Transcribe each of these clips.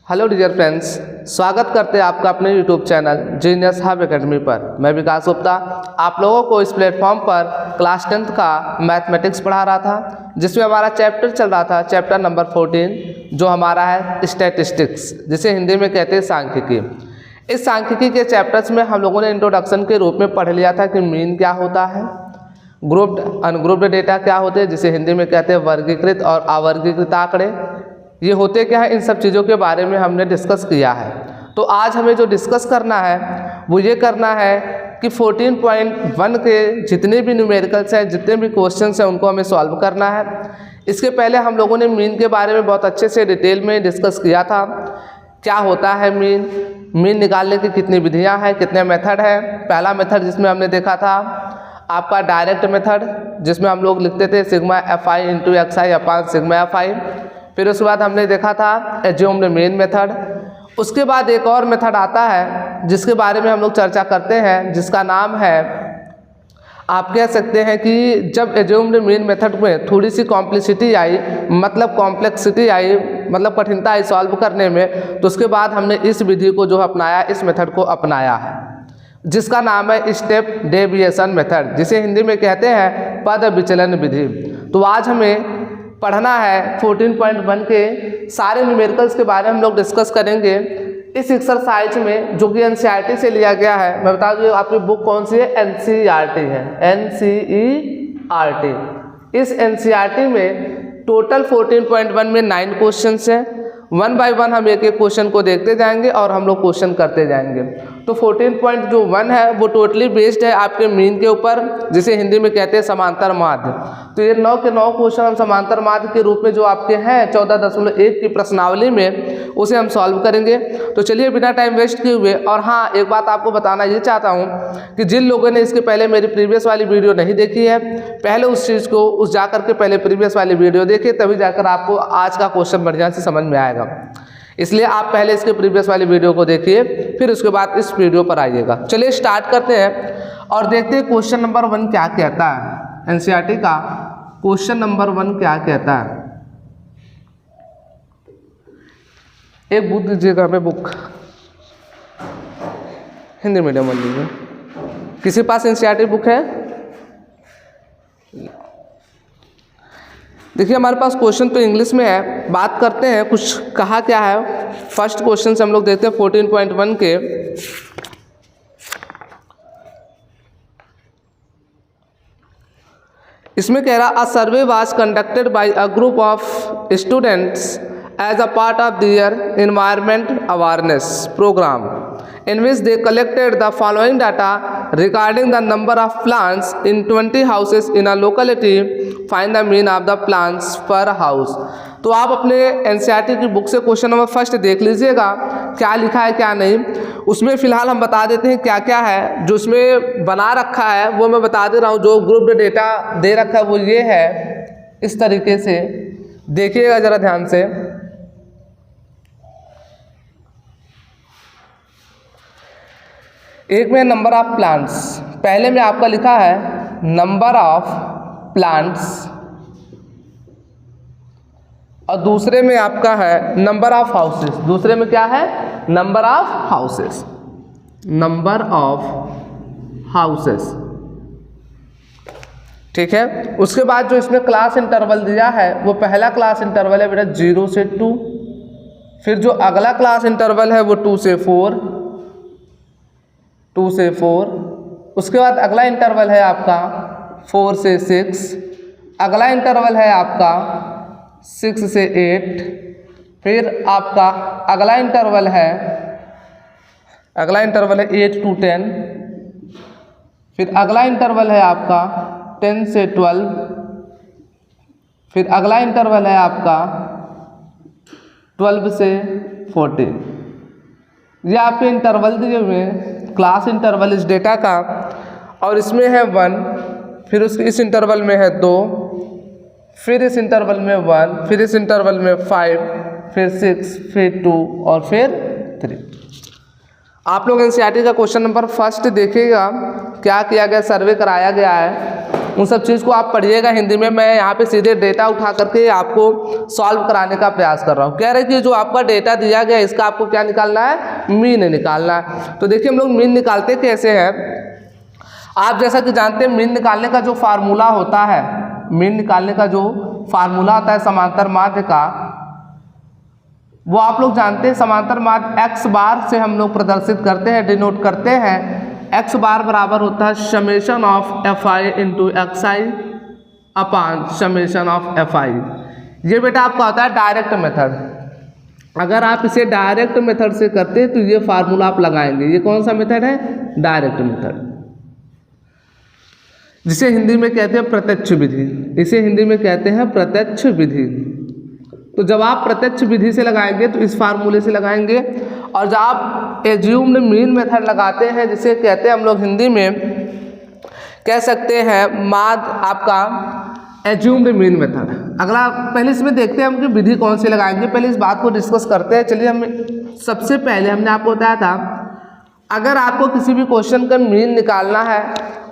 Hello dear friends, स्वागत करते हैं आपका अपने YouTube channel genius hub academy पर। मैं विकास गुप्ता आप लोगों को इस प्लेटफॉर्म पर क्लास 10th का मैथमेटिक्स पढ़ा रहा था, जिसमें हमारा चैप्टर चल रहा था चैप्टर नंबर 14, जो हमारा है स्टैटिस्टिक्स, जिसे हिंदी में कहते हैं सांख्यिकी। इस सांख्यिकी के चैप्टर्स में हम लोगों ने इंट्रोडक्शन के रूप में पढ़ लिया था कि मीन क्या होता है, ग्रुप्ड अनग्रुप्ड डेटा क्या होते हैं, जिसे हिंदी में कहते हैं वर्गीकृत और अवर्गीकृत आंकड़े, ये होते क्या है। इन सब चीज़ों के बारे में हमने डिस्कस किया है। तो आज हमें जो डिस्कस करना है वो ये करना है कि 14.1 के जितने भी न्यूमेरिकल्स हैं, जितने भी क्वेश्चंस हैं, उनको हमें सॉल्व करना है। इसके पहले हम लोगों ने मीन के बारे में बहुत अच्छे से डिटेल में डिस्कस किया था। क्या होता है मीन निकालने की कितनी विधियाँ हैं, कितने मेथड हैं। पहला मेथड जिसमें हमने देखा था आपका डायरेक्ट मेथड, जिसमें हम लोग लिखते थे सिग्मा fi इंटू xi अपान सिग्मा fi। फिर उसके बाद हमने देखा था एज्यूम्ड मीन मेथड। उसके बाद एक और मेथड आता है जिसके बारे में हम लोग चर्चा करते हैं, जिसका नाम है, आप कह सकते हैं कि जब एज्यूम्ड मीन मेथड में थोड़ी सी कॉम्प्लेक्सिटी आई, मतलब कॉम्प्लेक्सिटी आई, मतलब कठिनता आई सॉल्व करने में, तो उसके बाद हमने इस विधि को जो अपनाया, इस मेथड को अपनाया है, जिसका नाम है स्टेप डेविएशन मेथड, जिसे हिंदी में कहते हैं पद विचलन विधि। तो आज हमें पढ़ना है 14.1 के सारे न्यूमेरिकल्स के बारे में हम लोग डिस्कस करेंगे इस एक्सरसाइज में, जो कि एनसीईआरटी से लिया गया है। मैं बता दूँ आपकी बुक कौन सी है, एनसीईआरटी है, एनसीईआरटी। इस एनसीईआरटी में टोटल 14.1 में 9 क्वेश्चंस हैं। 1 बाय 1 हम एक एक क्वेश्चन को देखते जाएंगे और हम लोग क्वेश्चन करते जाएंगे। तो 14.1 है वो टोटली बेस्ड है आपके मीन के ऊपर, जिसे हिंदी में कहते हैं समांतर माध्य। तो ये 9 के 9 क्वेश्चन हम समांतर माध्य के रूप में जो आपके हैं 14.1 की प्रश्नावली में, उसे हम सॉल्व करेंगे। तो चलिए बिना टाइम वेस्ट किए हुए, और हाँ एक बात आपको बताना ये चाहता हूँ कि जिन लोगों ने इसके पहले मेरी प्रीवियस वाली वीडियो नहीं देखी है, पहले उस चीज़ को उस जाकर के पहले प्रीवियस वाली वीडियो देखिए, तभी जाकर आपको आज का क्वेश्चन बढ़िया से समझ में आएगा। इसलिए आप पहले इसके प्रीवियस वाली वीडियो को देखिए, फिर उसके बाद इस वीडियो पर आइएगा। चलिए स्टार्ट करते हैं और देखते हैं क्वेश्चन नंबर 1 क्या कहता है। एनसीईआरटी का क्वेश्चन नंबर 1 क्या कहता है। एक बुक दीजिएगा हमें, बुक हिंदी मीडियम वाली लीजिए। किसी पास एनसीईआरटी बुक है? देखिए हमारे पास क्वेश्चन तो इंग्लिश में है, बात करते हैं कुछ कहा क्या है। फर्स्ट क्वेश्चन से हम लोग देखते हैं 14.1 के। इसमें कह रहा, a survey was conducted by a group of students as a part of their environment awareness program, in which they collected the following data regarding the number of plants in 20 houses in a locality. Find the mean of the plants per house. तो आप अपने NCERT की book से question number first देख लीजिएगा, क्या लिखा है क्या नहीं। उसमें फ़िलहाल हम बता देते हैं क्या क्या है। जो उसमें बना रखा है वो मैं बता दे रहा हूँ। जो ग्रुप डेटा दे रखा है वो ये है, इस तरीके से देखिएगा ज़रा ध्यान से। एक में नंबर ऑफ प्लांट्स, पहले में आपका लिखा है नंबर ऑफ प्लांट्स, और दूसरे में आपका है नंबर ऑफ हाउसेस। दूसरे में क्या है, number of houses, number of houses, ठीक है। उसके बाद जो इसमें क्लास इंटरवल दिया है वो पहला क्लास इंटरवल है बेटा 0 से 2, फिर जो अगला क्लास इंटरवल है वो 2 से 4, 2 से 4। उसके बाद अगला इंटरवल है आपका 4 से 6, अगला इंटरवल है आपका 6 से 8, फिर आपका अगला इंटरवल है 8 to 10, फिर अगला इंटरवल है आपका 10 से 12, फिर अगला इंटरवल है आपका 12 से 14। ये आपके इंटरवल दिए हुए हैं, क्लास इंटरवल इस डेटा का, और इसमें है 1, फिर इस इंटरवल में है 2, फिर इस इंटरवल में 1, फिर इस इंटरवल में 5, फिर 6, फिर 2 और फिर 3। आप लोग एनसीईआरटी का क्वेश्चन नंबर फर्स्ट देखिएगा, क्या किया गया, सर्वे कराया गया है। उन सब चीज़ को आप पढ़िएगा हिंदी में। मैं यहाँ पे सीधे डेटा उठा करके आपको सॉल्व कराने का प्रयास कर रहा हूँ। कह रहे कि जो आपका डेटा दिया गया इसका आपको क्या निकालना है, मीन निकालना है। तो देखिए हम लोग मीन निकालते कैसे हैं। आप जैसा कि जानते हैं मीन निकालने का जो फार्मूला होता है, मीन निकालने का जो फार्मूला होता है समांतर माध्य का, वो आप लोग जानते हैं। समांतर माध्य x बार से हम लोग प्रदर्शित करते हैं, डिनोट करते हैं। x बार बराबर होता है summation of fi into xi upon summation of fi। ये बेटा आपका होता है डायरेक्ट मेथड। अगर आप इसे डायरेक्ट मेथड से करते हैं तो ये फार्मूला आप लगाएंगे। ये कौन सा मेथड है, डायरेक्ट मेथड, जिसे हिंदी में कहते हैं प्रत्यक्ष विधि। इसे हिंदी में कहते हैं प्रत्यक्ष विधि। तो जब आप प्रत्यक्ष विधि से लगाएंगे तो इस फार्मूले से लगाएंगे, और जब आप एज्यूम्ड मीन मेथड लगाते हैं, जिसे कहते हैं हम लोग हिंदी में कह सकते हैं आपका एज्यूम्ड मीन मेथड। अगला पहले इसमें देखते हैं हम कि विधि कौन सी लगाएंगे, पहले इस बात को डिस्कस करते हैं। चलिए हम सबसे पहले हमने आपको बताया था, अगर आपको किसी भी क्वेश्चन का मीन निकालना है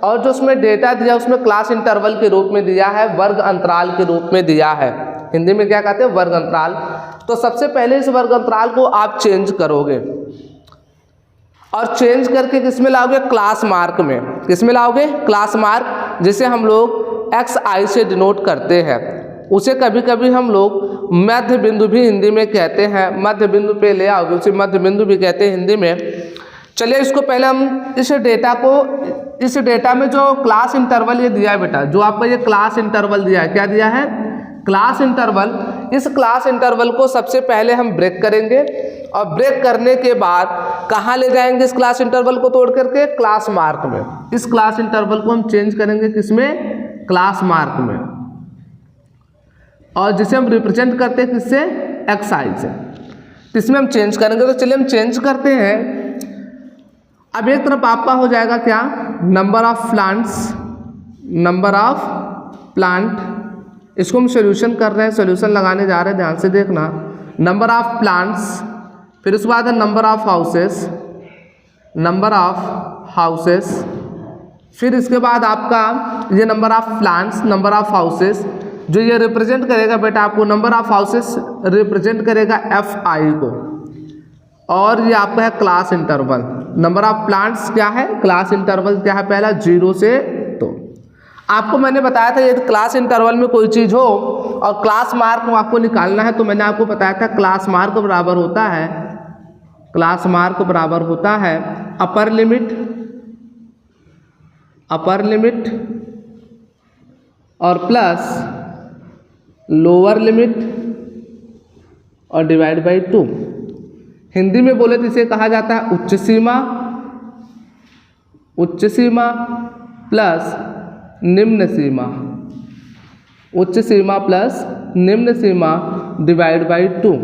और जो उसमें डेटा दिया उसमें क्लास इंटरवल के रूप में दिया है, वर्ग अंतराल के रूप में दिया है, हिंदी में क्या कहते हैं, वर्ग अंतराल। तो सबसे पहले इस वर्ग अंतराल को आप चेंज करोगे, और चेंज करके किस में लाओगे, क्लास मार्क में। किस में लाओगे, क्लास मार्क, जिसे हम लोग xi से डिनोट करते हैं। उसे कभी कभी हम लोग मध्य बिंदु भी हिंदी में कहते हैं। मध्य बिंदु पे ले आओगे, उसे मध्य बिंदु भी कहते हैं हिंदी में। चलिए इसको पहले हम इस डेटा में जो क्लास इंटरवल ये दिया है बेटा, जो आपका ये क्लास इंटरवल दिया है, क्या दिया है, क्लास इंटरवल। इस क्लास इंटरवल को सबसे पहले हम ब्रेक करेंगे, और ब्रेक करने के बाद कहाँ ले जाएंगे इस क्लास इंटरवल को तोड़ करके, क्लास मार्क में। इस क्लास इंटरवल को हम चेंज करेंगे किसमें, क्लास मार्क में, और जिसे हम रिप्रेजेंट करते हैं किससे, xi से। इसमें हम चेंज करेंगे। तो चलिए हम चेंज करते हैं। अब एक तरफ आपका हो जाएगा क्या, number of plants, number of plant. इसको हम सोल्यूशन कर रहे हैं, सोल्यूशन लगाने जा रहे हैं, ध्यान से देखना। नंबर ऑफ प्लांट्स, फिर उसके बाद है number of houses, number of houses, फिर इसके बाद आपका ये number of plants, number of houses, जो ये रिप्रेजेंट करेगा बेटा आपको, नंबर ऑफ हाउसेस रिप्रेजेंट करेगा fi को, और ये आपका है class interval. Number of plants क्या है, क्लास इंटरवल क्या है, पहला 0 से 2। आपको मैंने बताया था यदि क्लास इंटरवल में कोई चीज़ हो और क्लास मार्क आपको निकालना है, तो मैंने आपको बताया था क्लास मार्क बराबर होता है, क्लास मार्क बराबर होता है अपर लिमिट और प्लस लोअर लिमिट और डिवाइड बाई 2। हिंदी में बोले तो इसे कहा जाता है उच्च सीमा प्लस निम्न सीमा, उच्च सीमा प्लस निम्न सीमा डिवाइड बाई 2।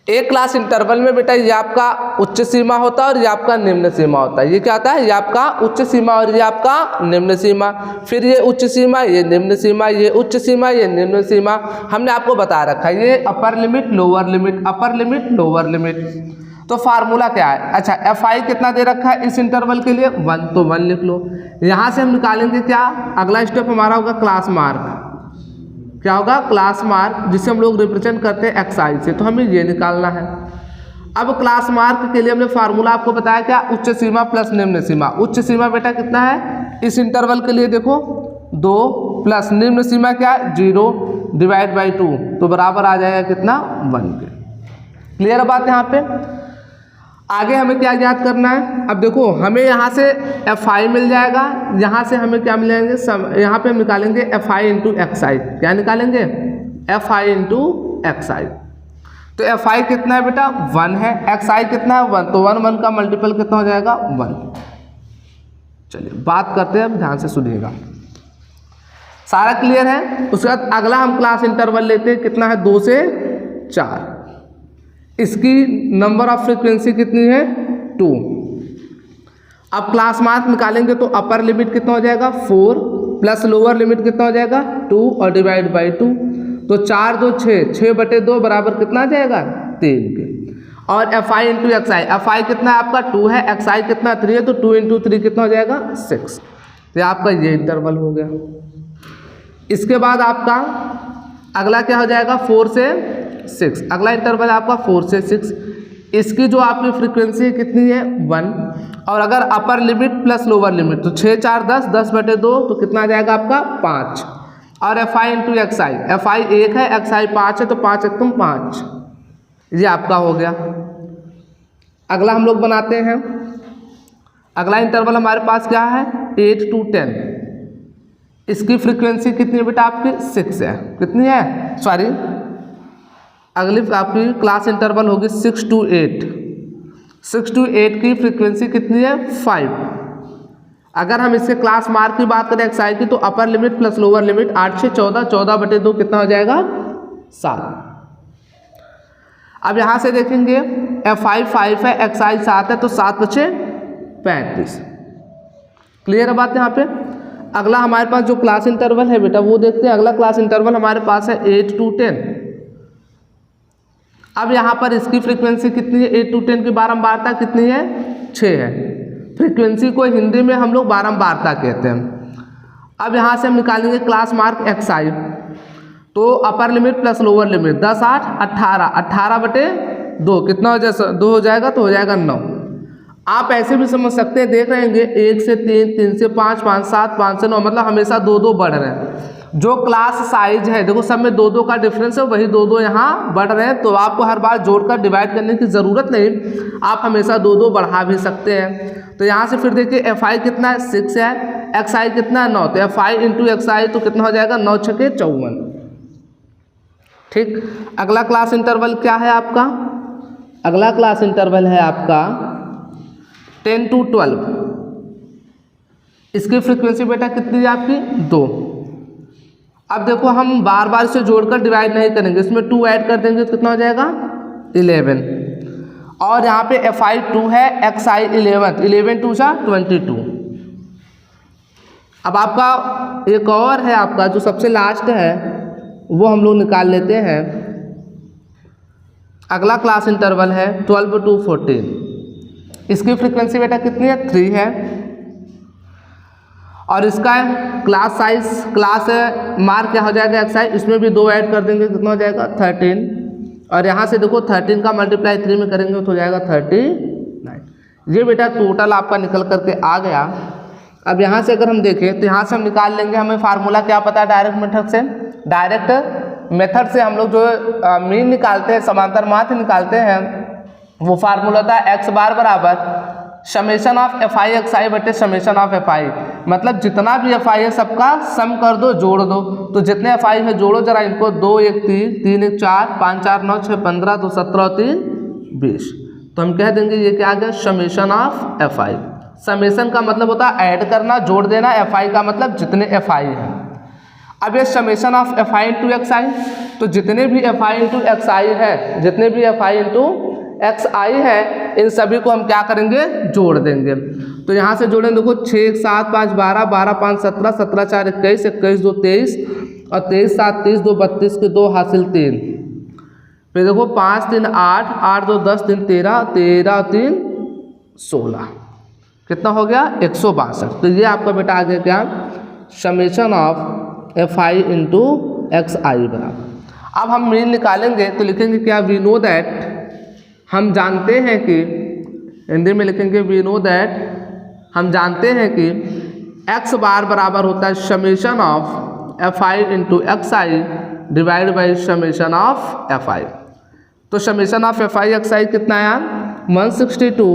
एक क्लास इंटरवल में बेटा ये आपका उच्च सीमा होता है और ये आपका निम्न सीमा होता है। ये क्या होता है, ये आपका उच्च सीमा और ये आपका निम्न सीमा, फिर ये उच्च सीमा, ये निम्न सीमा, ये उच्च सीमा, ये निम्न सीमा। हमने आपको बता रखा है ये upper limit lower limit, upper limit lower limit. तो फार्मूला क्या है, अच्छा fi कितना दे रखा है इस इंटरवल के लिए, 1, तो 1 लिख लो। यहाँ से हम निकालेंगे क्या, अगला स्टेप हमारा होगा क्लास मार्क। क्या होगा, क्लास मार्क, जिसे हम लोग रिप्रेजेंट करते हैं xi से, तो हमें ये निकालना है। अब क्लास मार्क के लिए हमने फार्मूला आपको बताया क्या, उच्च सीमा प्लस निम्न सीमा। उच्च सीमा बेटा कितना है इस इंटरवल के लिए, देखो 2 प्लस निम्न सीमा क्या, 0 डिवाइड बाई 2, तो बराबर आ जाएगा कितना, 1 के। क्लियर बात यहाँ पे। आगे हमें क्या ज्ञात करना है, अब देखो हमें यहाँ से fi मिल जाएगा, यहाँ से हमें क्या मिलेंगे, यहाँ पे हम निकालेंगे fi इंटू xi। क्या निकालेंगे, fi इंटू xi। तो fi कितना है बेटा, 1 है, xi कितना है, 1, तो 1 का मल्टीपल कितना हो जाएगा, 1। चलिए बात करते हैं, अब ध्यान से सुनिएगा, सारा क्लियर है। उसके बाद अगला हम क्लास इंटरवल लेते हैं, कितना है, 2 से 4। इसकी नंबर ऑफ फ्रीक्वेंसी कितनी है, 2। अब क्लास मार्क निकालेंगे तो अपर लिमिट कितना हो जाएगा, 4 प्लस लोअर लिमिट कितना हो जाएगा, 2 और डिवाइड बाई 2, तो 4 2 6, 6/2 बराबर कितना आ जाएगा, 3 के। और fi इंटू xi, fi कितना है आपका 2 है, xi कितना 3 है, तो 2 इंटू 3 कितना हो जाएगा, 6। तो आपका ये इंटरवल हो गया। इसके बाद आपका अगला क्या हो जाएगा 4 से 6, अगला इंटरवल आपका 4 से 6। इसकी जो आपकी फ्रीक्वेंसी है कितनी है 1, और अगर upper limit plus lower limit तो 6 4 10, 10/2 तो कितना आ जाएगा आपका 5। और FI इंटू XI, FI 1 है XI 5 है तो 5 एकम 5, ये आपका हो गया। अगला हम लोग बनाते हैं, अगला इंटरवल हमारे पास क्या है 8 to 10। इसकी फ्रीक्वेंसी कितनी है बेटा आपकी 6 है, कितनी है सॉरी, अगली आपकी क्लास इंटरवल होगी 6 to 8। 6 to 8 की फ्रीक्वेंसी कितनी है 5। अगर हम इसके क्लास मार्क की बात करें XI की तो upper limit plus lower limit 8 6 14, 14/2 कितना हो जाएगा 7। अब यहाँ से देखेंगे FI 5 है XI 7 है तो 7 बचे 35। क्लियर है बात यहाँ पे। अगला हमारे पास जो क्लास इंटरवल है बेटा वो देखते हैं। अगला क्लास इंटरवल हमारे पास है 8 to 10। अब यहाँ पर इसकी फ्रीक्वेंसी कितनी है 8 to 10 की बारंबारता कितनी है 6 है। फ्रीक्वेंसी को हिंदी में हम लोग बारंबारता कहते हैं। अब यहाँ से हम निकालेंगे क्लास मार्क XI, तो upper limit plus lower limit 10 8 18, 18/2 कितना हो जाएगा 2 हो जाएगा तो हो जाएगा 9। आप ऐसे भी समझ सकते हैं, देख रहे हैं 1 से 3, 3 से 5, 5 7, 5 से 9, मतलब हमेशा 2 2 बढ़ रहे हैं। जो क्लास साइज है देखो सब में 2 2 का डिफरेंस है, वही 2 2 यहाँ बढ़ रहे हैं। तो आपको हर बार जोड़कर डिवाइड करने की ज़रूरत नहीं, आप हमेशा 2 2 बढ़ा भी सकते हैं। तो यहाँ से फिर देखिए FI कितना है 6 है, XI कितना है 9, तो FI इंटू XI तो कितना हो जाएगा 9 6 54। ठीक, अगला क्लास इंटरवल क्या है आपका, अगला क्लास इंटरवल है आपका 10 to 12। इसकी फ्रीक्वेंसी बेटा कितनी है आपकी 2। अब देखो हम बार बार इसे जोड़कर डिवाइड नहीं करेंगे, इसमें 2 ऐड कर देंगे तो कितना हो जाएगा 11। और यहाँ पे FI 2 है XI 11, 11 2 सा 22। अब आपका एक और है आपका जो सबसे लास्ट है वो हम लोग निकाल लेते हैं। अगला क्लास इंटरवल है 12 to 14। इसकी फ्रीक्वेंसी बेटा कितनी है 3 है, और इसका क्लास साइज क्लास मार्क क्या हो जाएगा XI, इसमें भी 2 ऐड कर देंगे कितना हो जाएगा 13। और यहाँ से देखो 13 का मल्टीप्लाई 3 में करेंगे तो हो जाएगा 39। ये बेटा टोटल आपका निकल करके आ गया। अब यहाँ से अगर हम देखें तो यहाँ से हम निकाल लेंगे, हमें फार्मूला क्या पता है डायरेक्ट मेथड से। डायरेक्ट मेथड से हम लोग जो मीन निकालते हैं, समांतर माध्य निकालते हैं, वो फार्मूला था x बार बराबर समेशन ऑफ FI XI बटे समेशन ऑफ FI। मतलब जितना भी FI है सबका सम कर दो, जोड़ दो। तो जितने FI है जोड़ो जरा इनको, 2 1 3, 3 1 4, 5 4 9 6 15, 2 17 3 20। तो हम कह देंगे ये क्या आ गया समेशन ऑफ FI। समेशन का मतलब होता है ऐड करना, जोड़ देना। FI का मतलब जितने FI हैं। अब ये summation of FI into XI, तो जितने भी FI इंटू XI है, जितने भी FI इंटू XI है, इन सभी को हम क्या करेंगे जोड़ देंगे। तो यहाँ से जोड़ें, देखो 6 7 5 12, 12 5 17, 17 4 21, 21 2 23, और 23 7 30, 2 32 के 2 हासिल 3। फिर देखो 5 3 8, 8 2 10, 3 13, 13 3 16, कितना हो गया 162। तो ये आपका बेटा आ गया क्या summation of FI into XI बराबर। अब हम मीन निकालेंगे तो लिखेंगे क्या, वी नो दैट, हम जानते हैं कि, हिंदी में लिखेंगे वी नो दैट, हम जानते हैं कि x बार बराबर होता है summation of FI into XI divide by summation of FI। तो समेशन ऑफ FI XI कितना आया 162,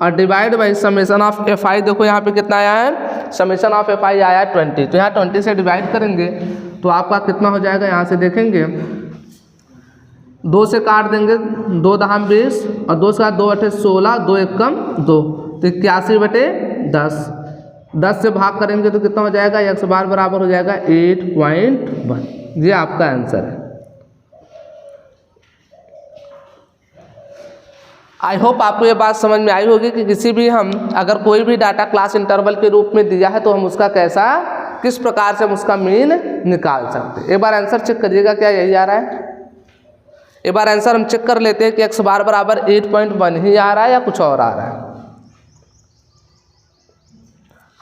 और divide by summation of FI देखो यहाँ पे कितना आया है, समेशन ऑफ FI आया 20। तो यहाँ 20 से डिवाइड करेंगे तो आपका कितना हो जाएगा, यहाँ से देखेंगे 2 से काट देंगे, 2 दहाम 20, और 2 से 2 8 16, 2 1 कम 2, तो 81/10। 10 से भाग करेंगे तो कितना हो जाएगा, x बार बराबर हो जाएगा 8.1। ये आपका आंसर है। आई होप आपको ये बात समझ में आई होगी कि किसी भी हम अगर कोई भी डाटा क्लास इंटरवल के रूप में दिया है तो हम उसका कैसा, किस प्रकार से हम उसका मीन निकाल सकते हैं। एक बार आंसर चेक करिएगा, क्या यही आ रहा है। एक बार आंसर हम चेक कर लेते हैं कि x बार बराबर 8.1 ही आ रहा है या कुछ और आ रहा है।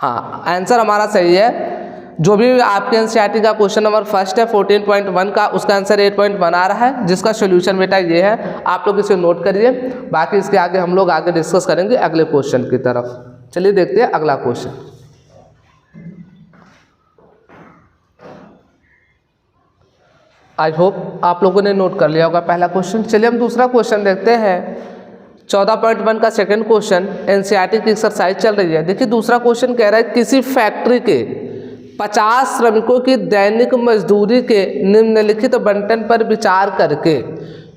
हाँ, आंसर हमारा सही है। जो भी आपके एनसीईआरटी का क्वेश्चन नंबर फर्स्ट है 14.1 का, उसका आंसर 8.1 आ रहा है, जिसका सोल्यूशन बेटा ये है। आप लोग इसे नोट करिए, बाकी इसके आगे हम लोग आगे डिस्कस करेंगे अगले क्वेश्चन की तरफ। चलिए देखते हैं अगला क्वेश्चन। आई होप आप लोगों ने नोट कर लिया होगा पहला क्वेश्चन। चलिए हम दूसरा क्वेश्चन देखते हैं। 14.1 का सेकंड क्वेश्चन, एनसीईआरटी की एक्सरसाइज चल रही है। देखिए दूसरा क्वेश्चन कह रहा है किसी फैक्ट्री के 50 श्रमिकों की दैनिक मजदूरी के निम्नलिखित बंटन पर विचार करके,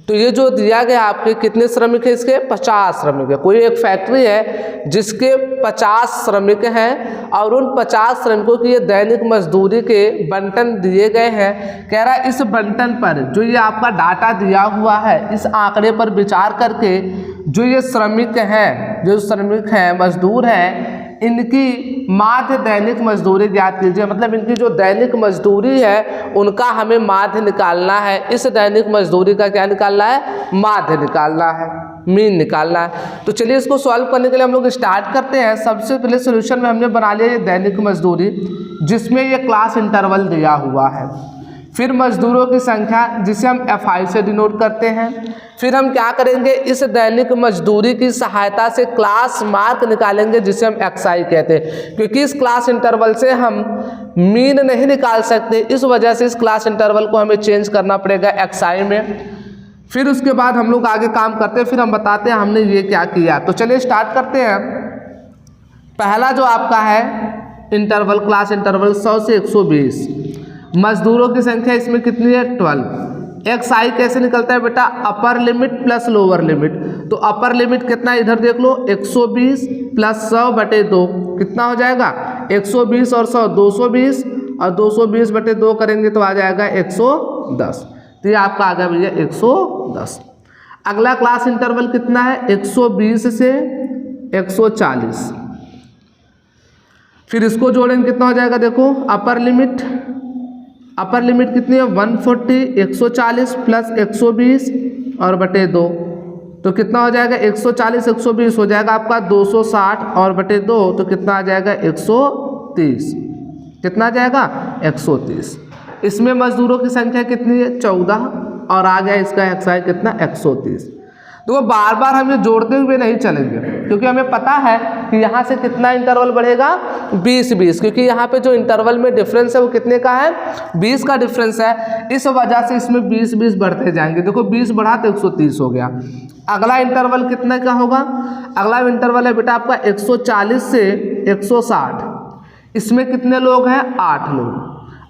तो ये जो दिया गया आपके कितने श्रमिक है, इसके 50 श्रमिक है। कोई एक फैक्ट्री है जिसके 50 श्रमिक हैं और उन 50 श्रमिकों की ये दैनिक मजदूरी के बंटन दिए गए हैं। कह रहा है इस बंटन पर जो ये आपका डाटा दिया हुआ है, इस आंकड़े पर विचार करके जो ये श्रमिक हैं, मजदूर हैं, इनकी माध्य दैनिक मजदूरी ज्ञात कीजिए। मतलब इनकी जो दैनिक मजदूरी है उनका हमें माध्य निकालना है। इस दैनिक मजदूरी का क्या निकालना है, माध्य निकालना है, मीन निकालना है। तो चलिए इसको सॉल्व करने के लिए हम लोग स्टार्ट करते हैं। सबसे पहले सोल्यूशन में हमने बना लिया ये दैनिक मजदूरी, जिसमें ये क्लास इंटरवल दिया हुआ है। फिर मजदूरों की संख्या जिसे हम FI से डिनोट करते हैं। फिर हम क्या करेंगे, इस दैनिक मजदूरी की सहायता से क्लास मार्क निकालेंगे जिसे हम XI कहते हैं, क्योंकि इस क्लास इंटरवल से हम मीन नहीं निकाल सकते, इस वजह से इस क्लास इंटरवल को हमें चेंज करना पड़ेगा XI में। फिर उसके बाद हम लोग आगे काम करते हैं, फिर हम बताते हैं हमने ये क्या किया। तो चलिए स्टार्ट करते हैं। पहला जो आपका है इंटरवल, क्लास इंटरवल 100 से 120। मजदूरों की संख्या इसमें कितनी है, 12। XI कैसे निकलता है बेटा, upper limit plus lower limit. तो अपर लिमिट कितना, इधर देख लो, 120 प्लस 100/2 कितना हो जाएगा, 120 और 100 220, और 220/2 करेंगे तो आ जाएगा 110। तो ये आपका आ गया भैया 110। अगला क्लास इंटरवल कितना है, 120 से 140। फिर इसको जोड़ेंगे कितना हो जाएगा, देखो अपर लिमिट कितनी है, 140, 140 प्लस 120 और बटे 2, तो कितना हो जाएगा, 140 120 हो जाएगा आपका 260 और बटे 2, तो कितना आ जाएगा 130। कितना आ जाएगा 130। इसमें मजदूरों की संख्या कितनी है, 14, और आ गया इसका XI कितना, 130। तो वो बार बार हम ये जोड़ते हुए नहीं चलेंगे, क्योंकि हमें पता है कि यहाँ से कितना इंटरवल बढ़ेगा, 20-20, क्योंकि यहाँ पे जो इंटरवल में डिफरेंस है वो कितने का है, 20 का डिफरेंस है। इस वजह से इसमें 20-20 बढ़ते जाएंगे। देखो 20 बढ़ा तो 130 हो गया। अगला इंटरवल कितने का होगा, अगला इंटरवल है बेटा आपका 140 से 160। इसमें कितने लोग हैं, 8 लोग।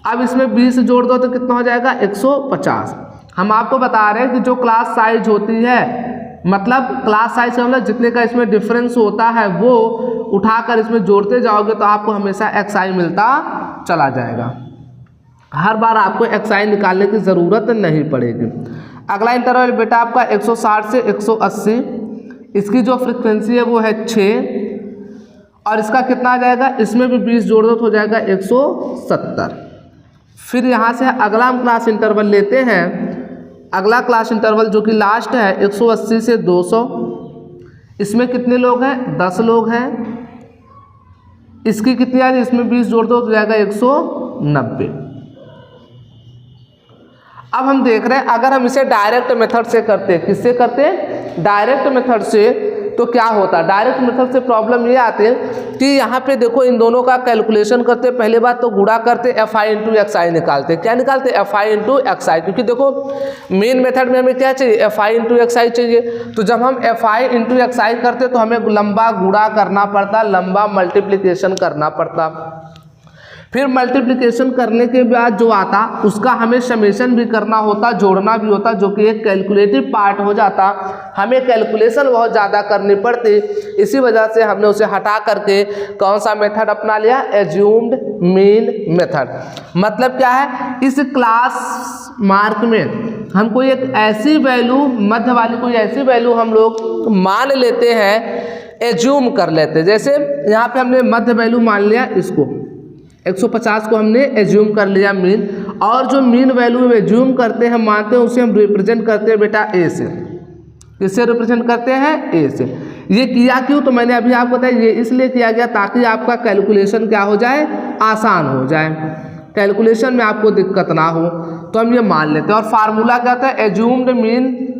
अब इसमें 20 जोड़ दो तो कितना हो जाएगा, 150। हम आपको बता रहे हैं कि जो क्लास साइज होती है, मतलब क्लास साइज से मतलब जितने का इसमें डिफरेंस होता है वो उठाकर इसमें जोड़ते जाओगे तो आपको हमेशा XI मिलता चला जाएगा। हर बार आपको XI निकालने की ज़रूरत नहीं पड़ेगी। अगला इंटरवल बेटा आपका 160 से 180। इसकी जो फ्रिक्वेंसी है वो है 6, और इसका कितना आ जाएगा, इसमें भी 20 जोड़ दो तो हो जाएगा 170। फिर यहाँ से अगला हम क्लास इंटरवल लेते हैं। अगला क्लास इंटरवल जो कि लास्ट है 180 से 200। इसमें कितने लोग हैं, 10 लोग हैं। इसकी कितनी आ रही है, इसमें 20 जोड़ दो तो जाएगा 190। अब हम देख रहे हैं अगर हम इसे डायरेक्ट मेथड से करते, किससे करते, डायरेक्ट मेथड से, तो क्या होता है। डायरेक्ट मेथड से प्रॉब्लम ये आती है कि यहाँ पे देखो इन दोनों का कैलकुलेशन करते, पहले बात तो गुणा करते, FI इंटू XI निकालते। क्या निकालते, FI इंटू XI, क्योंकि देखो मेन मेथड में हमें क्या चाहिए, FI इंटू XI चाहिए। तो जब हम FI इंटू XI करते तो हमें लंबा गुणा करना पड़ता, लंबा मल्टीप्लिकेशन करना पड़ता। फिर मल्टीप्लिकेशन करने के बाद जो आता उसका हमें समेशन भी करना होता, जोड़ना भी होता, जो कि एक कैलकुलेटिव पार्ट हो जाता। हमें कैलकुलेशन बहुत ज़्यादा करनी पड़ती, इसी वजह से हमने उसे हटा करके कौन सा मेथड अपना लिया, एज्यूम्ड मीन मेथड। मतलब क्या है, इस क्लास मार्क में हम कोई एक ऐसी वैल्यू, मध्य वाली कोई ऐसी वैल्यू हम लोग मान लेते हैं, एज्यूम कर लेते हैं। जैसे यहाँ पे हमने मध्य वैल्यू मान लिया, इसको 150 को हमने एज्यूम कर लिया मीन, और जो मीन वैल्यू एज्यूम करते हैं, मानते हैं, उसे हम रिप्रेजेंट करते हैं बेटा A से। किससे रिप्रेजेंट करते हैं, A से। ये किया क्यों, तो मैंने अभी आपको बताया ये इसलिए किया गया ताकि आपका कैलकुलेशन क्या हो जाए, आसान हो जाए, कैलकुलेशन में आपको दिक्कत ना हो। तो हम ये मान लेते हैं और फार्मूला क्या होता है, एज्यूम्ड मीन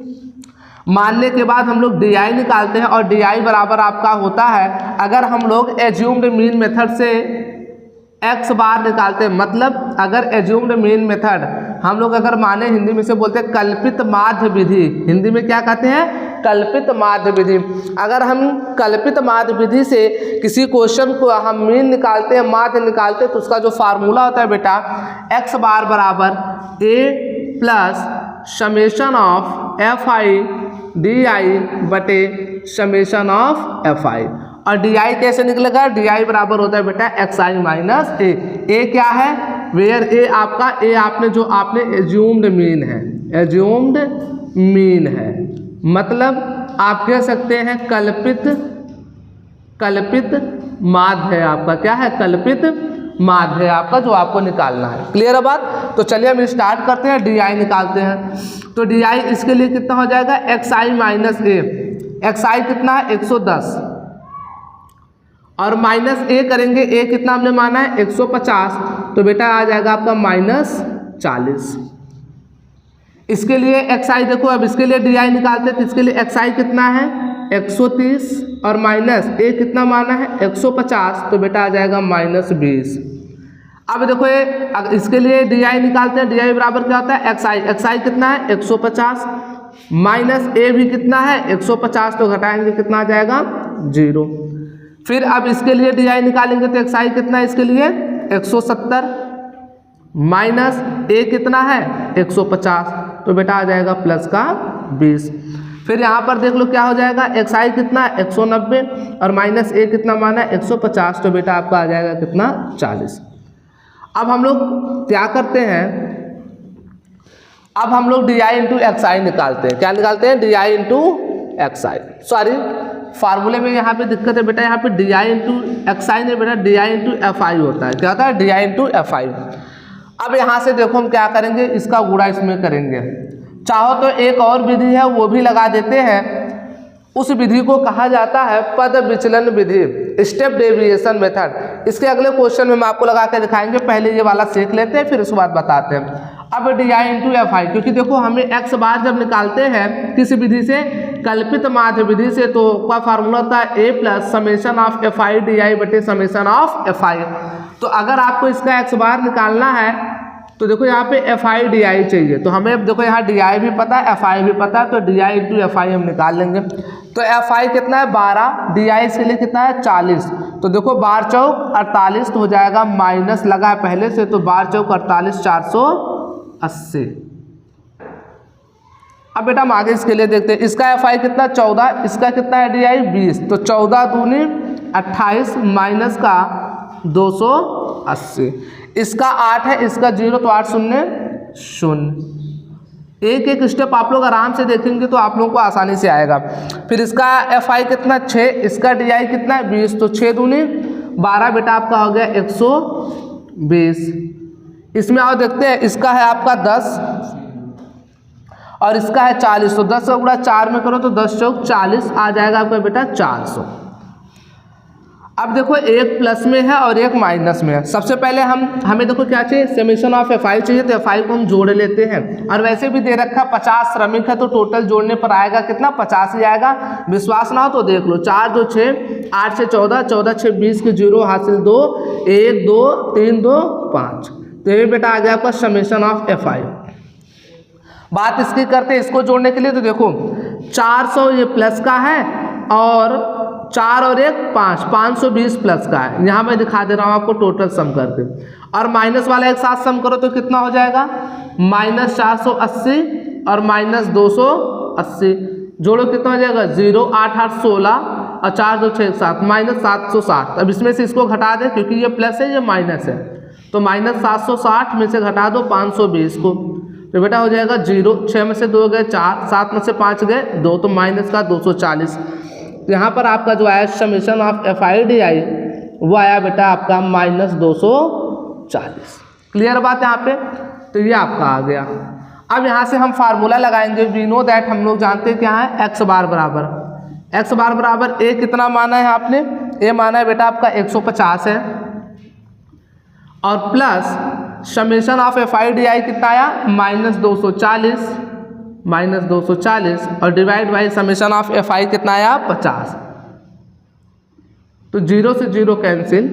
मानने के बाद हम लोग डी आई निकालते हैं और डी आई बराबर आपका होता है, अगर हम लोग एज्यूम्ड मीन मेथड से एक्स बार निकालते हैं, मतलब अगर एज्यूम्ड मीन मेथड हम लोग अगर माने, हिंदी में से बोलते हैं कल्पित माध्य विधि, हिंदी में क्या कहते हैं, कल्पित माध्य विधि। अगर हम कल्पित माध्य विधि से किसी क्वेश्चन को हम मीन निकालते हैं, माध्य निकालते हैं, तो उसका जो फार्मूला होता है बेटा, एक्स बार बराबर A plus summation of F I D I बटे समेशन ऑफ एफ आई। और डी आई कैसे निकलेगा, डी आई बराबर होता है बेटा एक्स आई माइनस ए। ए क्या है, वेयर ए आपका, ए आपने जो आपने एज्यूम्ड मीन है, एज्यूम्ड मीन है, मतलब आप कह सकते हैं कल्पित माध्य है आपका, क्या है, कल्पित माध्य है आपका, जो आपको निकालना है। क्लियर है बात। तो चलिए हम स्टार्ट करते हैं, डी आई निकालते हैं। तो डी आई इसके लिए कितना हो जाएगा, एक्स आई माइनस ए। एक्स आई कितना है 110 और माइनस ए करेंगे, ए कितना हमने माना है 150, तो बेटा आ जाएगा आपका -40। इसके लिए एक्स आई देखो, अब इसके लिए डी आई निकालते हैं, तो इसके लिए एक्स आई कितना है 130 और माइनस ए कितना माना है 150, तो बेटा आ जाएगा -20। अब देखो ये इसके लिए डी आई निकालते हैं, डी आई बराबर क्या होता है एक्स आई, एक्स आई कितना है 150 माइनस ए भी कितना है 150, तो घटाएंगे कितना आ जाएगा 0। फिर अब इसके लिए डी आई निकालेंगे, तो एक्स आई कितना है इसके लिए 170 माइनस ए कितना है 150, तो बेटा आ जाएगा प्लस का 20। फिर यहाँ पर देख लो क्या हो जाएगा, एक्स आई कितना 190 और माइनस ए कितना माना है 150, तो बेटा आपका आ जाएगा कितना 40। अब हम लोग क्या करते हैं, अब हम लोग डी आई इंटू एक्स आई निकालते हैं। क्या निकालते हैं, D I into x I. Sorry, फार्मूले में यहाँ पे दिक्कत है बेटा, यहाँ पे डी आई इंटू एक्स आई नहीं बेटा, D I into F I होता है। क्या होता है, D I into F I. अब यहाँ से देखो हम क्या करेंगे, इसका गुणा इसमें करेंगे। चाहो तो एक और विधि है वो भी लगा देते हैं, उस विधि को कहा जाता है पद विचलन विधि, स्टेप डेविएशन मेथड। इसके अगले क्वेश्चन में हम आपको लगा के दिखाएंगे, पहले ये वाला सीख लेते हैं फिर उसके बाद बताते हैं। अब D I into F I, क्योंकि देखो हमें एक्स बार जब निकालते हैं किस विधि से, कल्पित माध्य विधि से, तो क्या फार्मूला होता है A plus summation of F I D I बटे समेशन ऑफ एफ आई। तो अगर आपको इसका एक्स बार निकालना है तो देखो यहाँ पे एफ आई डी आई चाहिए, तो हमें देखो यहाँ डी आई भी पता है एफ आई भी पता है, तो D I into F I हम निकाल लेंगे। तो एफ आई कितना है 12, डी आई इसके लिए कितना है 40, तो देखो 12 चौक 48, तो हो जाएगा माइनस लगा है पहले से, तो 12 चौक 48 480। अब बेटा हम आगे इसके लिए देखते हैं, इसका एफ आई कितना 14, इसका कितना है डी आई 20, तो 14 दूनी 28 माइनस का 280, इसका 8 है, इसका 0, तो 8 शून्य 0। एक एक स्टेप आप लोग आराम से देखेंगे तो आप लोगों को आसानी से आएगा। फिर इसका एफ आई कितना 6, इसका डी आई कितना है 20, तो 6 दूनी 12 बेटा आपका हो गया 120। इसमें आओ देखते हैं, इसका है आपका 10 और इसका है 40, तो 10 का गुणा 4 में करो तो 10 चौक 40 आ जाएगा आपका बेटा 400। अब देखो एक प्लस में है और एक माइनस में है। सबसे पहले हमें देखो क्या चाहिए, समेशन ऑफ एफ आई चाहिए, तो एफ आई को हम जोड़ लेते हैं। और वैसे भी दे रखा 50 श्रमिक है, तो टोटल जोड़ने पर आएगा कितना 50 ही आएगा। विश्वास ना हो तो देख लो, 4 2 6 8 6 14 14 6 20 के 0 हासिल 2 1 2 3 2 5, तो ये बेटा आ गया आपका समेशन ऑफ एफ आई। बात इसकी करते हैं इसको जोड़ने के लिए, तो देखो 400 ये प्लस का है और 4 और 1 5, 520 प्लस का है। यहाँ मैं दिखा दे रहा हूँ आपको टोटल सम करके, और माइनस वाला एक साथ सम करो तो कितना हो जाएगा -480 और -280, जोड़ो कितना हो जाएगा 0 8 8 16 और 4 2 6 7 -760। अब इसमें से इसको घटा दे क्योंकि ये प्लस है ये माइनस है, तो -760 में से घटा दो 520 को, तो बेटा हो जाएगा 0, 6 में से 2 गए 4, 7 में से 5 गए 2, तो माइनस का 240। यहाँ पर आपका जो आया summation of F I D आई वो आया बेटा आपका -240। क्लियर बात यहाँ पे, तो ये आपका आ गया। अब यहाँ से हम फार्मूला लगाएंगे, वी नो दैट, हम लोग जानते हैं क्या है एक्स बार बराबर एक्स बार बराबर ए कितना माना है आपने, ए माना है बेटा आपका 150 है, और plus summation of F I D आई कितना आया -240 और divide by summation of F आई कितना आया 50। तो 0 से 0 कैंसिल,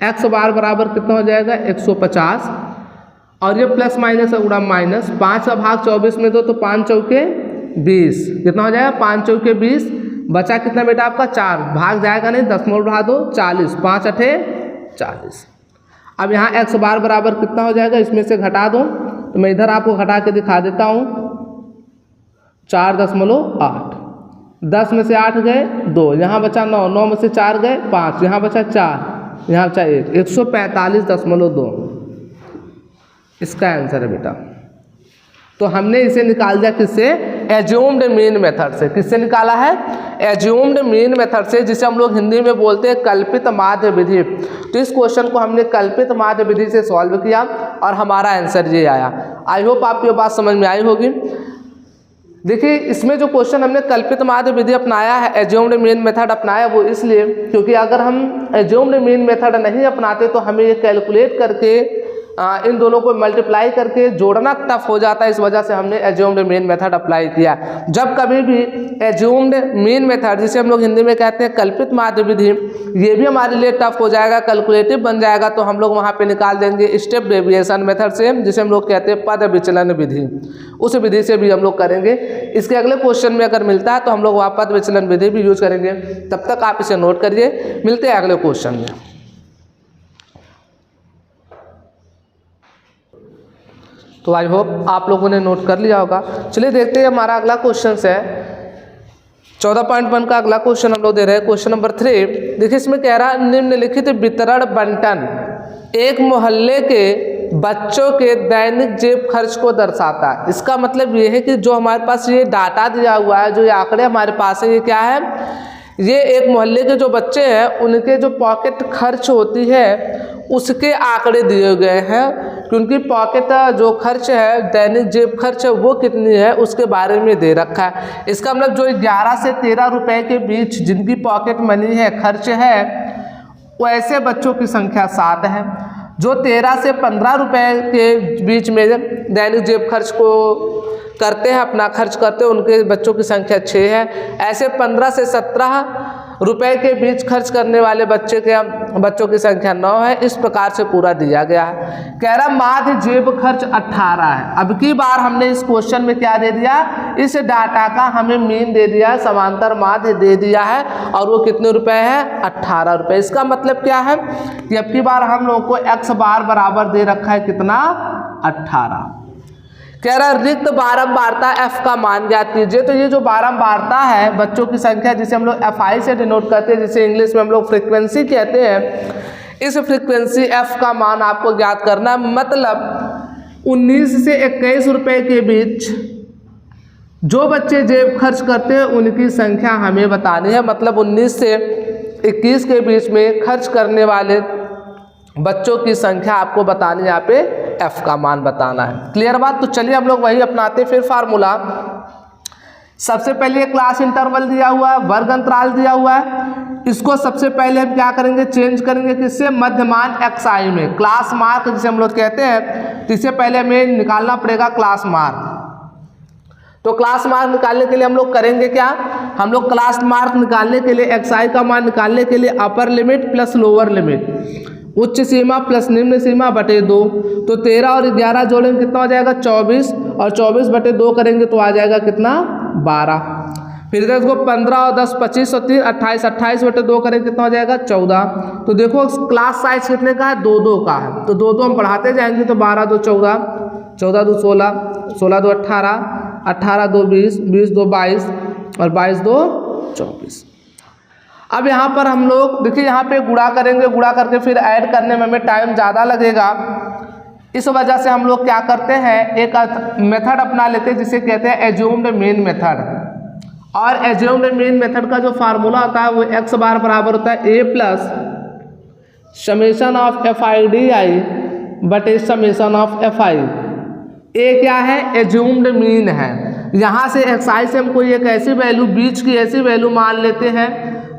एक्स बार बराबर कितना हो जाएगा 150 और ये प्लस माइनस उड़ा माइनस, 5 का भाग 24 में दो तो 5 चौके 20, कितना हो जाएगा 5 चौके 20, बचा कितना बेटा आपका 4, भाग जाएगा नहीं, 10 बढ़ा दो 40, 5 8 40। अब यहाँ एक्स बार बराबर कितना हो जाएगा, इसमें से घटा दो, तो मैं इधर आपको घटा के दिखा देता हूँ, 4.8, 10 में से 8 गए 2, यहाँ बचा 9, 9 में से 4 गए 5, यहाँ बचा 4, यहाँ बचा 1, 145.2 इसका आंसर है बेटा। तो हमने इसे निकाल दिया किससे, एज्यूम्ड मीन मेथड से। किससे निकाला है, एज्यूम्ड मीन मेथड से, जिसे हम लोग हिंदी में बोलते हैं कल्पित माध्य विधि। तो इस क्वेश्चन को हमने कल्पित माध्य विधि से सॉल्व किया और हमारा आंसर ये आया। आई होप आपको ये बात समझ में आई होगी। देखिए इसमें जो क्वेश्चन हमने कल्पित माध्य विधि अपनाया है, एज्यूम्ड मीन मेथड अपनाया, वो इसलिए क्योंकि अगर हम एज्यूम्ड मीन मेथड नहीं अपनाते तो हमें ये कैलकुलेट करके इन दोनों को मल्टीप्लाई करके जोड़ना टफ हो जाता है, इस वजह से हमने एज्यूम्ड मीन मेथड अप्लाई किया। जब कभी भी एज्यूम्ड मीन मेथड, जिसे हम लोग हिंदी में कहते हैं कल्पित माध्य विधि, ये भी हमारे लिए टफ हो जाएगा, कैलकुलेटिव बन जाएगा, तो हम लोग वहाँ पे निकाल देंगे स्टेप डेविएशन मेथड से, जिसे हम लोग कहते हैं पद विचलन विधि, उस विधि से भी हम लोग करेंगे। इसके अगले क्वेश्चन में अगर मिलता है तो हम लोग वहाँ पद विचलन विधि भी यूज करेंगे। तब तक आप इसे नोट करिए, मिलते हैं अगले क्वेश्चन में। तो आई होप आप लोगों ने नोट कर लिया होगा। चलिए देखते हैं हमारा अगला क्वेश्चन है 14.1 का अगला क्वेश्चन हम लोग दे रहे हैं, क्वेश्चन नंबर 3। देखिए इसमें कह रहा है निम्नलिखित वितरण बंटन एक मोहल्ले के बच्चों के दैनिक जेब खर्च को दर्शाता है। इसका मतलब ये है कि जो हमारे पास ये डाटा दिया हुआ है, जो ये आंकड़े हमारे पास है, ये क्या है, ये एक मोहल्ले के जो बच्चे हैं उनके जो पॉकेट खर्च होती है उसके आंकड़े दिए गए हैं, क्योंकि पॉकेट जो खर्च है, दैनिक जेब खर्च है, वो कितनी है उसके बारे में दे रखा है। इसका मतलब जो 11 से 13 रुपए के बीच जिनकी पॉकेट मनी है, खर्च है, वैसे बच्चों की संख्या 7 है। जो 13 से 15 रुपए के बीच में दैनिक जेब खर्च को करते हैं, अपना खर्च करते हैं, उनके बच्चों की संख्या 6 है। ऐसे 15 से 17 रुपए के बीच खर्च करने वाले बच्चों की संख्या 9 है। इस प्रकार से पूरा दिया गया है। कह रहा माध्य जेब खर्च 18 है। अब की बार हमने इस क्वेश्चन में क्या दे दिया, इस डाटा का हमें मीन दे दिया, समांतर माध्य दे दिया है, और वो कितने रुपए है, 18 रुपए। इसका मतलब क्या है कि अब की बार हम लोगों को एक्स बार बराबर दे रखा है कितना, 18। कह रहा रिक्त बारंबारता f का मान ज्ञात कीजिए। तो ये जो बारंबारता है बच्चों की संख्या, जिसे हम लोग fi से डिनोट करते हैं, जिसे इंग्लिश में हम लोग फ्रीक्वेंसी कहते हैं, इस फ्रीक्वेंसी f का मान आपको ज्ञात करना है। मतलब 19 से 21 रुपए के बीच जो बच्चे जेब खर्च करते हैं उनकी संख्या हमें बतानी है। मतलब 19 से 21 के बीच में खर्च करने वाले बच्चों की संख्या आपको बतानी है, यहाँ पे f का मान बताना है। क्लियर बात। तो चलिए हम लोग वही अपनाते फिर फार्मूला। सबसे पहले क्लास इंटरवल दिया हुआ है, वर्ग अंतराल दिया हुआ है, इसको सबसे पहले हम क्या करेंगे, चेंज करेंगे किससे, मध्यमान xi में। क्लास मार्क जिसे हम लोग कहते हैं, तो इससे पहले हमें निकालना पड़ेगा क्लास मार्क। तो क्लास मार्क निकालने के लिए हम लोग करेंगे क्या, हम लोग क्लास मार्क निकालने के लिए xi का मान निकालने के लिए upper limit plus lower limit, उच्च सीमा प्लस निम्न सीमा बटे 2। तो 13 और 11 जोड़ेंगे कितना हो जाएगा, 24, और 24 बटे 2 करेंगे तो आ जाएगा कितना, 12। फिर इधर इसको 15 और 10 25 और 3 28, 28 बटे 2 करेंगे कितना हो जाएगा, 14। तो देखो क्लास साइज कितने का है, 2-2 का है। तो 2-2 हम बढ़ाते जाएंगे, तो 12 2 14, 14 2 16, 16 2 18, 18 2 20, 20 2 22 और 22 2 24। अब यहाँ पर हम लोग देखिए यहाँ पे गुणा करेंगे, गुणा करके फिर ऐड करने में हमें टाइम ज़्यादा लगेगा। इस वजह से हम लोग क्या करते हैं, एक मेथड अपना लेते हैं जिसे कहते हैं एज्यूम्ड मीन मेथड। और एज्यूम्ड मीन मेथड का जो फार्मूला होता है वो एक्स बार बराबर होता है a plus summation of FIDI बटे समेशन ऑफ FI। ए क्या है, एज्यूम्ड मीन है। यहाँ से xi से हम कोई एक ऐसी वैल्यू, बीच की ऐसी वैल्यू मान लेते हैं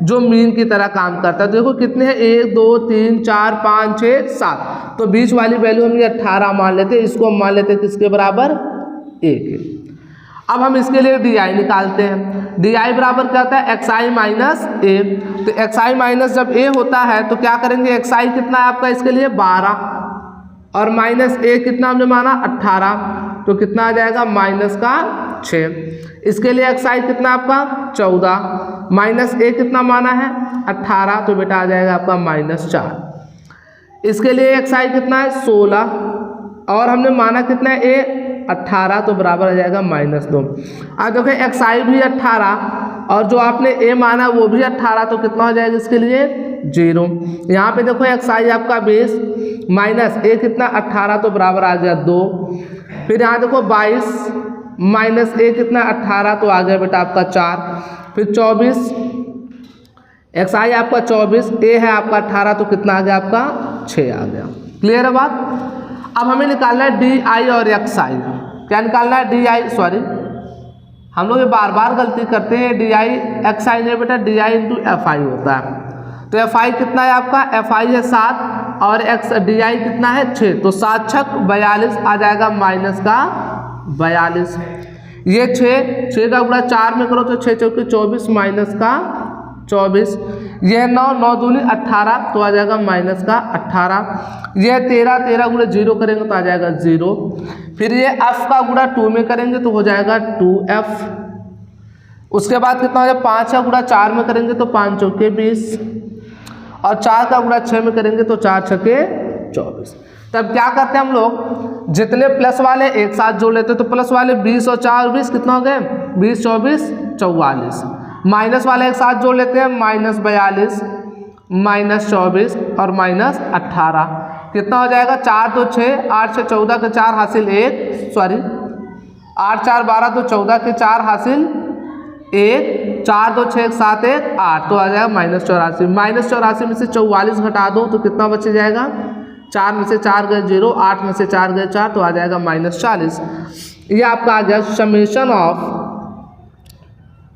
जो मीन की तरह काम करता है। देखो कितने हैं, 1 2 3 4 5 6 7, तो बीच वाली वैल्यू हम ये 18 मान लेते हैं। इसको हम मान लेते हैं किसके बराबर, 1। अब हम इसके लिए DI निकालते हैं। DI बराबर क्या होता है, xi माइनस a। तो xi माइनस जब a होता है तो क्या करेंगे, xi कितना है आपका इसके लिए 12 और माइनस a कितना हमने माना 18, तो कितना आ जाएगा माइनस का 6। इसके लिए xi कितना आपका 14 माइनस a कितना माना है 18, तो बेटा आ जाएगा आपका माइनस 4। इसके लिए xi कितना है 16 और हमने माना कितना है a 18, तो बराबर आ जाएगा माइनस 2। अब देखो xi भी 18 और जो आपने a माना वो भी 18, तो कितना हो जाएगा इसके लिए 0। यहाँ पे देखो xi आपका 20 माइनस a कितना 18, तो बराबर आ गया 2। फिर यहाँ देखो 22 माइनस a कितना 18, तो आ गया बेटा आपका 4। फिर 24 xi आपका 24, a है आपका 18, तो कितना आ गया आपका 6 आ गया। क्लियर है बात। अब हमें निकालना है DI और xi। क्या निकालना है, DI, सॉरी हम लोग ये बार बार गलती करते हैं, DI xi नहीं बेटा, DI इंटू FI होता है। तो FI कितना है आपका, FI है 7 और DI कितना है 6, तो 7 छक 42 आ जाएगा माइनस का 42। ये 6 का गुणा 4 में करो तो 6 चौके 24 माइनस का 24। यह 9 9 दूनी 18, तो आ जाएगा माइनस का 18। यह 13 गुणा 0 करेंगे तो आ जाएगा 0। फिर ये f का गुणा 2 में करेंगे तो हो जाएगा 2f। उसके बाद कितना हो जाएगा, 5 का गुणा 4 में करेंगे तो 5 चौके 20 और 4 का गुणा 6 में करेंगे तो 4 छके 24। तब क्या करते हैं हम लोग, जितने प्लस वाले एक साथ जोड़ लेते हैं, तो प्लस वाले 20 और 4 20 कितना हो गए 20 24 44। माइनस वाले एक साथ जोड़ लेते हैं, माइनस 42 माइनस 24 और माइनस 18 कितना हो जाएगा 4 2 6 8 6 14 के 4 हासिल 1, सॉरी 8 4 12 तो 14 के 4 हासिल 1, 4 2 6 7 1 8, तो आ जाएगा माइनस 84। माइनस 84 में से 44 घटा दो तो कितना बच जाएगा, 4 में से 4 गए 0, 8 में से 4 गए 4, तो आ जाएगा माइनस 40। ये आपका आ गया समेशन ऑफ।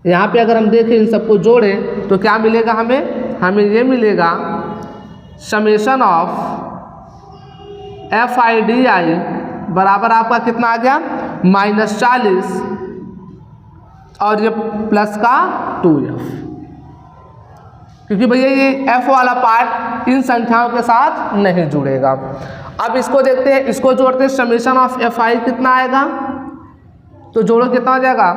यहाँ पे अगर हम देखें इन सबको जोड़ें तो क्या मिलेगा हमें ये मिलेगा समेशन ऑफ FI/DI बराबर आपका कितना आ गया माइनस 40 और ये प्लस का 2f, क्योंकि भैया ये f वाला पार्ट इन संख्याओं के साथ नहीं जुड़ेगा। अब इसको देखते हैं, इसको जोड़ते हैं, समेशन ऑफ FI कितना आएगा, तो जोड़ो कितना हो जाएगा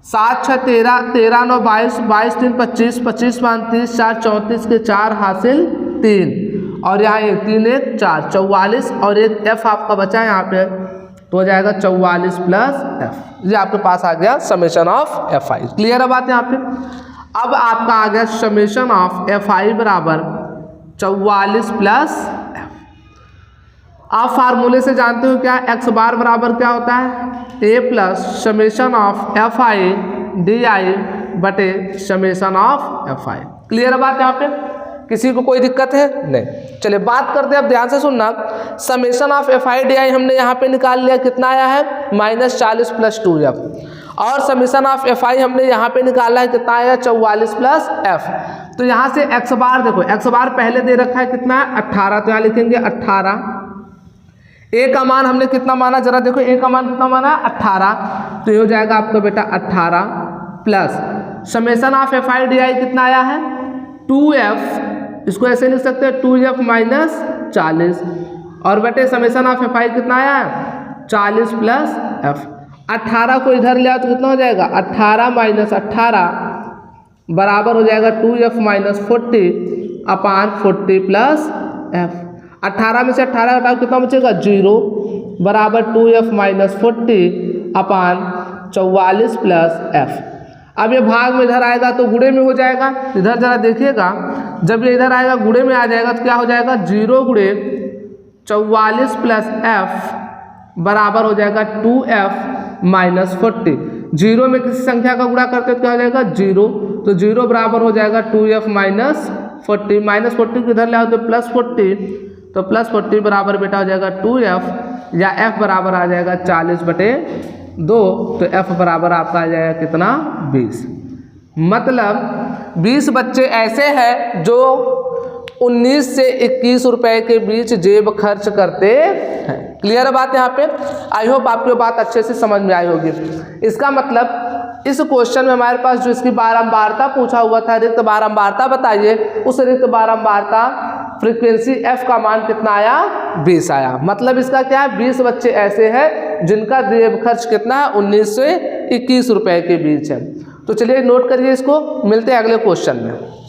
7 6 13 13 9 22 22 3 25 25 5 30 4 34 के 4 हासिल 3 और यहाँ 1 3 1 4 44 और एक f आपका बचा है यहाँ पे, तो हो जाएगा 44 प्लस f। ये आपके पास आ गया समेशन ऑफ FI। क्लियर है बात यहाँ पे। अब आपका आ गया समेशन ऑफ FI बराबर 44 प्लस f। आप फार्मूले से जानते हो क्या, x बार बराबर क्या होता है a plus summation of FI/DI बटे समेशन ऑफ FI। क्लियर है बात यहाँ पे, किसी को कोई दिक्कत है नहीं। चलिए बात करते हैं, अब ध्यान से सुनना। समेशन ऑफ FI/DI हमने यहाँ पे निकाल लिया, कितना आया है माइनस 40 प्लस 2f, और समेशन ऑफ FI हमने यहाँ पे निकाला है, कितना आया 44 प्लस f। तो यहाँ से x बार देखो, x बार पहले दे रखा है कितना है 18, तो यहाँ लिखेंगे 18। a का मान हमने कितना माना, जरा देखो a का मान कितना माना 18, तो ये हो जाएगा आपका बेटा 18 प्लस समेशन ऑफ FI/DI कितना आया है 2f, इसको ऐसे लिख सकते हैं 2f माइनस 40 और बेटे समेशन ऑफ FI कितना आया है 40 प्लस f। 18 को इधर ले आओ तो कितना हो जाएगा 18 माइनस 18 बराबर हो जाएगा 2f माइनस 40 अपान 40 प्लस f। 18 में से 18 घटाओ कितना बचेगा 0 बराबर 2f माइनस 40 अपान 44 प्लस f। अब ये भाग में इधर आएगा तो गुणे में हो जाएगा, इधर जरा देखिएगा, जब ये इधर आएगा गुणे में आ जाएगा तो क्या हो जाएगा 0 गुणे 44 प्लस f बराबर हो जाएगा 2f माइनस 40। 0 में किसी संख्या का गुणा करते तो क्या हो जाएगा 0, तो 0 बराबर हो जाएगा 2f माइनस 40। माइनस 40 को इधर ले आओ तो प्लस 40, तो प्लस 40 बराबर बेटा हो जाएगा 2f या f बराबर आ जाएगा 40 बटे 2 तो f बराबर आपका आ जाएगा कितना 20। मतलब 20 बच्चे ऐसे हैं जो 19 से 21 रुपए के बीच जेब खर्च करते हैं। क्लियर है बात यहाँ पे? आई होप आपको बात अच्छे से समझ में आई होगी। इसका मतलब इस क्वेश्चन में हमारे पास जो इसकी बारंबारता पूछा हुआ था, रिक्त बारंबारता बताइए, उस रिक्त बारंबारता फ्रीक्वेंसी f का मान कितना आया 20 आया। मतलब इसका क्या है, 20 बच्चे ऐसे हैं जिनका जेब खर्च कितना है 19 से 21 रुपए के बीच है। तो चलिए नोट करिए इसको, मिलते हैं अगले क्वेश्चन में।